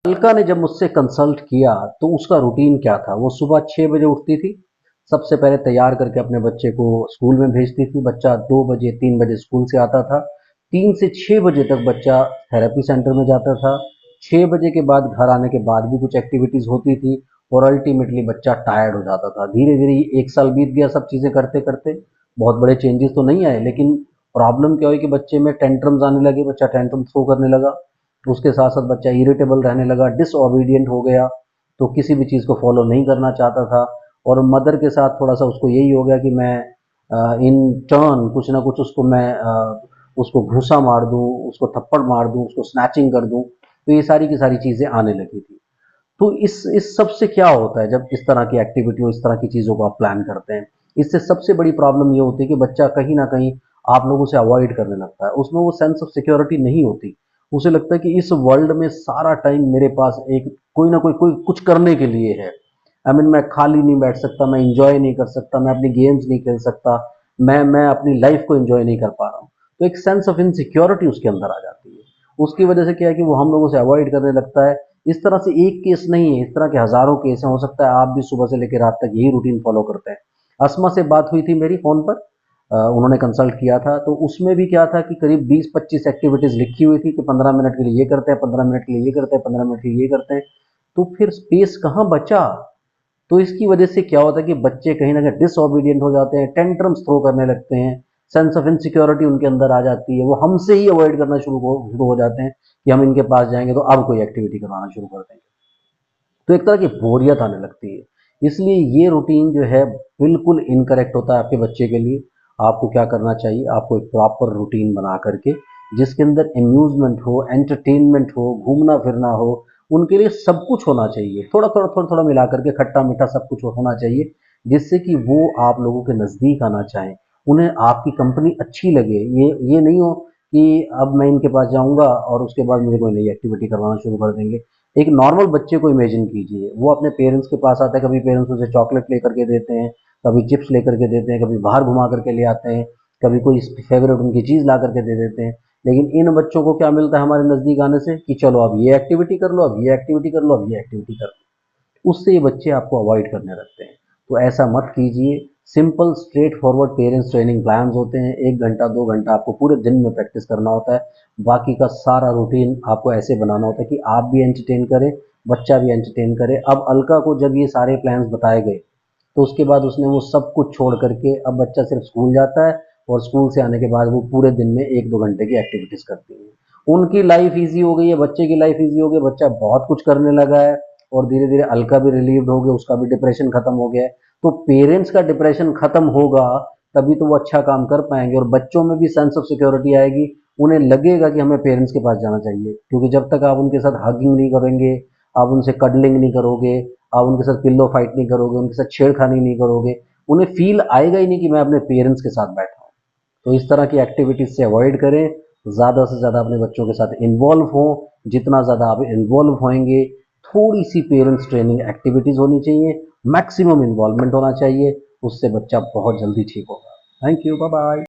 अलका ने जब मुझसे कंसल्ट किया तो उसका रूटीन क्या था। वो सुबह 6 बजे उठती थी, सबसे पहले तैयार करके अपने बच्चे को स्कूल में भेजती थी। बच्चा 2 बजे 3 बजे स्कूल से आता था। 3 से 6 बजे तक बच्चा थेरेपी सेंटर में जाता था। 6 बजे के बाद घर आने के बाद भी कुछ एक्टिविटीज़ होती थी और अल्टीमेटली बच्चा टायर्ड हो जाता था। धीरे धीरे 1 साल बीत गया सब चीज़ें करते करते। बहुत बड़े चेंजेस तो नहीं आए, लेकिन प्रॉब्लम क्या हुई कि बच्चे में टेंट्रम्स आने लगे, बच्चा टेंट्रम थ्रो करने लगा। उसके साथ साथ बच्चा इरिटेबल रहने लगा, डिसओबीडियंट हो गया, तो किसी भी चीज़ को फॉलो नहीं करना चाहता था। और मदर के साथ थोड़ा सा उसको यही हो गया कि मैं इन टर्न कुछ ना कुछ उसको घूसा मार दूं, उसको थप्पड़ मार दूं, उसको स्नैचिंग कर दूं। तो ये सारी की सारी चीज़ें आने लगी थी। तो इस सब से क्या होता है जब इस तरह की एक्टिविटी और इस तरह की चीज़ों को आप प्लान करते हैं, इससे सबसे बड़ी प्रॉब्लम ये होती है कि बच्चा कहीं ना कहीं आप लोगों से अवॉइड करने लगता है। उसमें वो सेंस ऑफ सिक्योरिटी नहीं होती। उसे लगता है कि इस वर्ल्ड में सारा टाइम मेरे पास एक कोई ना कोई कुछ करने के लिए है। मैं खाली नहीं बैठ सकता, मैं इंजॉय नहीं कर सकता, मैं अपनी गेम्स नहीं खेल सकता, मैं अपनी लाइफ को इंजॉय नहीं कर पा रहा हूँ। तो एक सेंस ऑफ इनसिक्योरिटी उसके अंदर आ जाती है। उसकी वजह से क्या है कि वो हम लोगों से अवॉइड करने लगता है। इस तरह से एक केस नहीं है, इस तरह के हजारों केस हैं। हो सकता है आप भी सुबह से लेकर रात तक यही रूटीन फॉलो करते हैं। अस्मा से बात हुई थी मेरी फोन पर, उन्होंने कंसल्ट किया था, तो उसमें भी क्या था कि करीब 20-25 एक्टिविटीज लिखी हुई थी कि 15 मिनट के लिए ये करते हैं, 15 मिनट के लिए ये करते हैं, 15 मिनट के लिए ये करते हैं। तो फिर स्पेस कहाँ बचा। तो इसकी वजह से क्या होता है कि बच्चे कहीं ना कहीं डिसओबीडियंट हो जाते हैं, टेंट्रम्स थ्रो करने लगते हैं, सेंस ऑफ इनसिक्योरिटी उनके अंदर आ जाती है। वो हमसे ही अवॉइड करना शुरू हो जाते हैं कि हम इनके पास जाएंगे तो अब कोई एक्टिविटी करवाना शुरू कर देंगे। तो एक तरह की बोरियत आने लगती है। इसलिए ये रूटीन जो है बिल्कुल इनकरेक्ट होता है आपके बच्चे के लिए। आपको क्या करना चाहिए, आपको एक प्रॉपर रूटीन बना करके जिसके अंदर अम्यूजमेंट हो, एंटरटेनमेंट हो, घूमना फिरना हो, उनके लिए सब कुछ होना चाहिए। थोड़ा थोड़ा मिला करके खट्टा मीठा सब कुछ होना चाहिए, जिससे कि वो आप लोगों के नज़दीक आना चाहें, उन्हें आपकी कंपनी अच्छी लगे। ये नहीं हो कि अब मैं इनके पास जाऊंगा और उसके बाद मुझे कोई नई एक्टिविटी करवाना शुरू कर देंगे। एक नॉर्मल बच्चे को इमेजिन कीजिए, वो अपने पेरेंट्स के पास आता है, कभी पेरेंट्स उसे चॉकलेट लेकर के देते हैं, कभी चिप्स लेकर के देते हैं, कभी बाहर घुमा करके ले आते हैं, कभी कोई फेवरेट उनकी चीज़ ला करके दे देते हैं। लेकिन इन बच्चों को क्या मिलता है हमारे नज़दीक आने से कि चलो अब ये एक्टिविटी कर लो, अब ये एक्टिविटी कर लो, अब ये एक्टिविटी कर लो। उससे ये बच्चे आपको अवॉइड करने लगते हैं। तो ऐसा मत कीजिए। Simple straight forward parents training plans होते हैं। 1 घंटा 2 घंटा आपको पूरे दिन में प्रैक्टिस करना होता है। बाकी का सारा रूटीन आपको ऐसे बनाना होता है कि आप भी एंटरटेन करें, बच्चा भी एंटरटेन करे। अब अलका को जब ये सारे प्लान्स बताए गए तो उसके बाद उसने वो सब कुछ छोड़ करके अब बच्चा सिर्फ स्कूल जाता है और स्कूल से आने के बाद वो पूरे दिन में 1-2 घंटे की एक्टिविटीज करती है। उनकी लाइफ ईजी हो गई है, बच्चे की लाइफ ईजी हो गई, बच्चा बहुत कुछ करने लगा है और धीरे धीरे अलका भी रिलीव्ड हो गया, उसका भी डिप्रेशन खत्म हो गया है। तो पेरेंट्स का डिप्रेशन खत्म होगा तभी तो वो अच्छा काम कर पाएंगे और बच्चों में भी सेंस ऑफ सिक्योरिटी आएगी। उन्हें लगेगा कि हमें पेरेंट्स के पास जाना चाहिए, क्योंकि जब तक आप उनके साथ हगिंग नहीं करेंगे, आप उनसे कडलिंग नहीं करोगे, आप उनके साथ पिल्लो फाइट नहीं करोगे, उनके साथ छेड़खानी नहीं करोगे, उन्हें फील आएगा ही नहीं कि मैं अपने पेरेंट्स के साथ बैठा हूँ। तो इस तरह की एक्टिविटीज से अवॉइड करें। ज़्यादा से ज़्यादा अपने बच्चों के साथ इन्वॉल्व हों। जितना ज़्यादा आप इन्वॉल्व होंगे, थोड़ी सी पेरेंट्स ट्रेनिंग एक्टिविटीज़ होनी चाहिए, मैक्सिमम इन्वॉल्वमेंट होना चाहिए, उससे बच्चा बहुत जल्दी ठीक होगा। Thank you, bye bye.